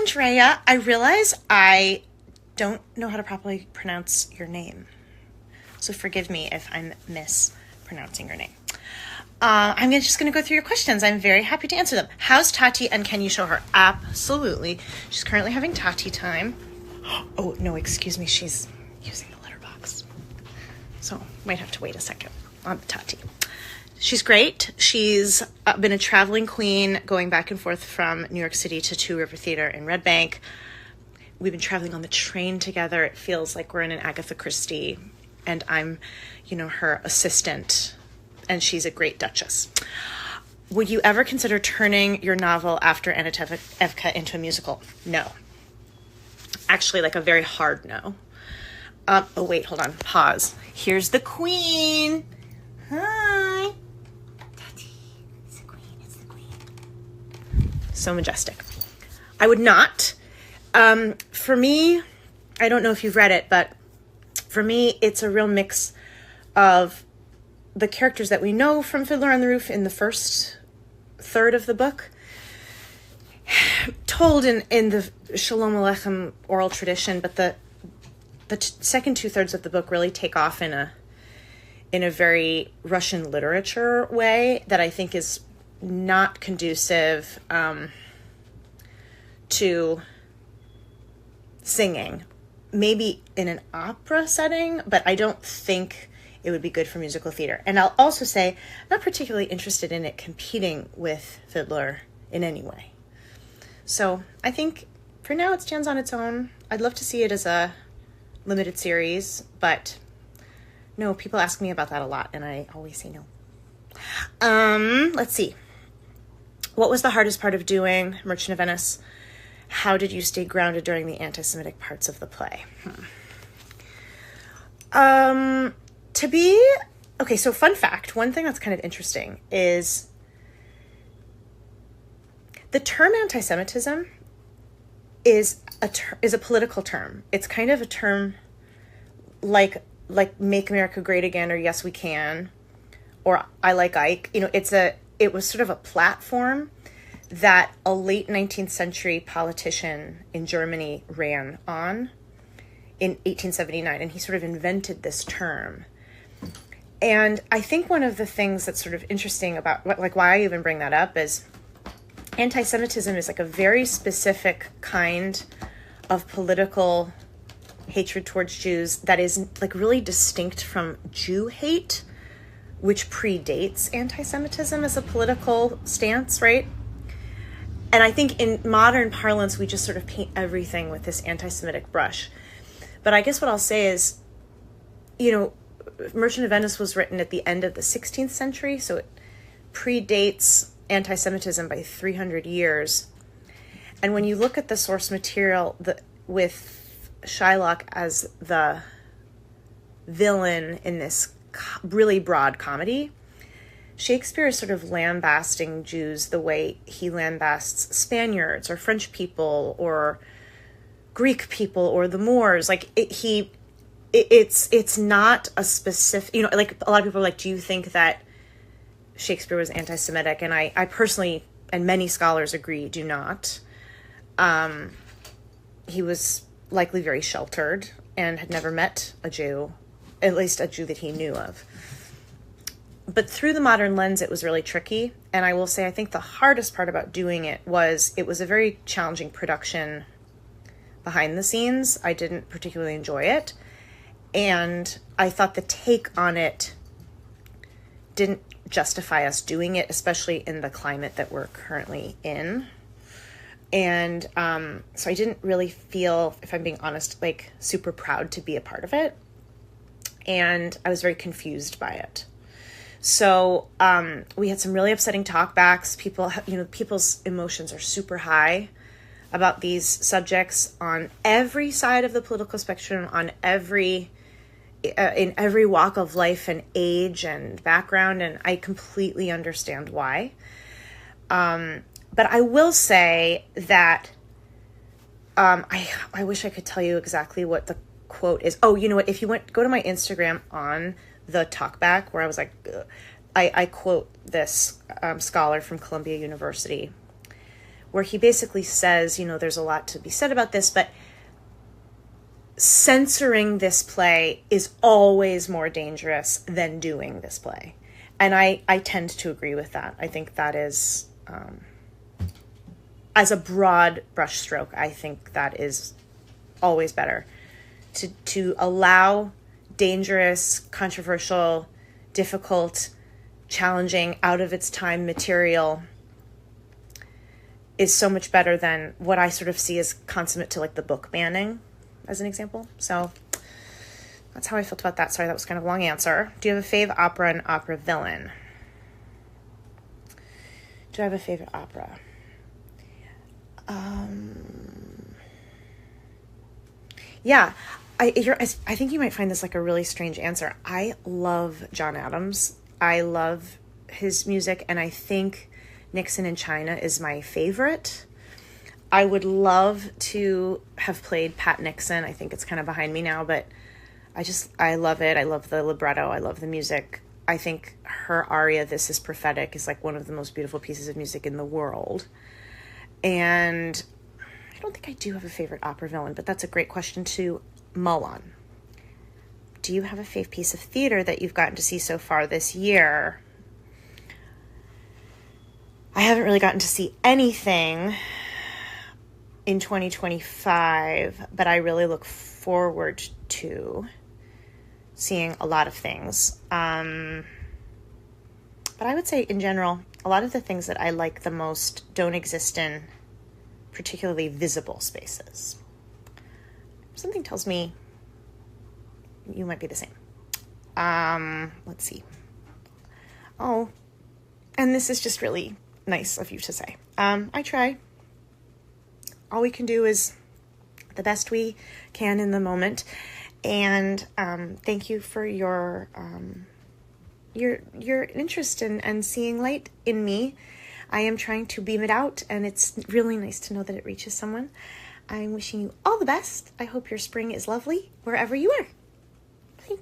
Andrea, I realize I don't know how to properly pronounce your name. So forgive me if I'm mispronouncing your name. I'm just going to go through your questions. I'm very happy to answer them. How's Tati, and can you show her? Absolutely. She's currently having Tati time. Oh, no, excuse me. She's using the letterbox. So might have to wait a second on the Tati. She's great. She's been a traveling queen going back and forth from New York City to Two River Theater in Red Bank. We've been traveling on the train together. It feels like we're in an Agatha Christie, and I'm, her assistant, and she's a great duchess. Would you ever consider turning your novel after Anatevka into a musical? No. Actually, like a very hard no. Oh, wait, hold on. Pause. Here's the queen. Hi. Tati, it's the queen, it's the queen. So majestic. I would not. For me, I don't know if you've read it, but for me, it's a real mix of the characters that we know from Fiddler on the Roof in the first third of the book, told in the Shalom Aleichem oral tradition, but the second 2/3 of the book really take off in a very Russian literature way that I think is not conducive to singing. Maybe in an opera setting, but I don't think it would be good for musical theater. And I'll also say, I'm not particularly interested in it competing with Fiddler in any way. So I think for now it stands on its own. I'd love to see it as a limited series, but no, people ask me about that a lot, and I always say no. Let's see. What was the hardest part of doing Merchant of Venice? How did you stay grounded during the anti-Semitic parts of the play? Okay, so fun fact, one thing that's kind of interesting is the term anti-Semitism is a political term. It's kind of a term like Make America Great Again, or Yes We Can, or I Like Ike. It was sort of a platform that a late 19th century politician in Germany ran on in 1879, and he sort of invented this term. And I think one of the things that's sort of interesting about why I even bring that up is anti-Semitism is like a very specific kind of political hatred towards Jews that is like really distinct from Jew hate, which predates anti-Semitism as a political stance, right? And I think in modern parlance, we just sort of paint everything with this anti-Semitic brush. But I guess what I'll say is, Merchant of Venice was written at the end of the 16th century, so it predates anti-Semitism by 300 years. And when you look at the source material with Shylock as the villain in this really broad comedy, Shakespeare is sort of lambasting Jews the way he lambasts Spaniards or French people or Greek people or the Moors. Like it's not a specific, like a lot of people are like, do you think that Shakespeare was anti-Semitic? And I personally, and many scholars agree, do not. He was likely very sheltered and had never met a Jew, at least a Jew that he knew of. But through the modern lens, it was really tricky. And I will say, I think the hardest part about doing it was a very challenging production behind the scenes. I didn't particularly enjoy it. And I thought the take on it didn't justify us doing it, especially in the climate that we're currently in. And so I didn't really feel, if I'm being honest, like super proud to be a part of it. And I was very confused by it. So we had some really upsetting talkbacks. People's emotions are super high about these subjects on every side of the political spectrum, in every walk of life and age and background, and I completely understand why. But I will say that I wish I could tell you exactly what the quote is. Oh, you know what? If you go to my Instagram on the talkback where I was like, I quote this scholar from Columbia University, where he basically says, you know, there's a lot to be said about this, but censoring this play is always more dangerous than doing this play. And I tend to agree with that. I think that is, as a broad brushstroke, I think that is always better. To allow dangerous, controversial, difficult, challenging, out of its time material is so much better than what I sort of see as consummate to like the book banning, as an example. So that's how I felt about that. Sorry, that was kind of a long answer. Do you have a fave opera and opera villain? Do I have a favorite opera? Yeah, I think you might find this like a really strange answer. I love John Adams. I love his music, and I think Nixon in China is my favorite. I would love to have played Pat Nixon. I think it's kind of behind me now, but I love it. I love the libretto. I love the music. I think her aria, "This is Prophetic," is like one of the most beautiful pieces of music in the world. And I don't think I do have a favorite opera villain, but that's a great question to mull on. Do you have a fave piece of theater that you've gotten to see so far this year? I haven't really gotten to see anything in 2025, but I really look forward to seeing a lot of things. But I would say in general, a lot of the things that I like the most don't exist in particularly visible spaces. Something tells me you might be the same. Let's see. Oh, and this is just really nice of you to say. I try. All we can do is the best we can in the moment. And thank you for your interest in seeing light in me. I am trying to beam it out, and it's really nice to know that it reaches someone. I'm wishing you all the best. I hope your spring is lovely wherever you are. Bye.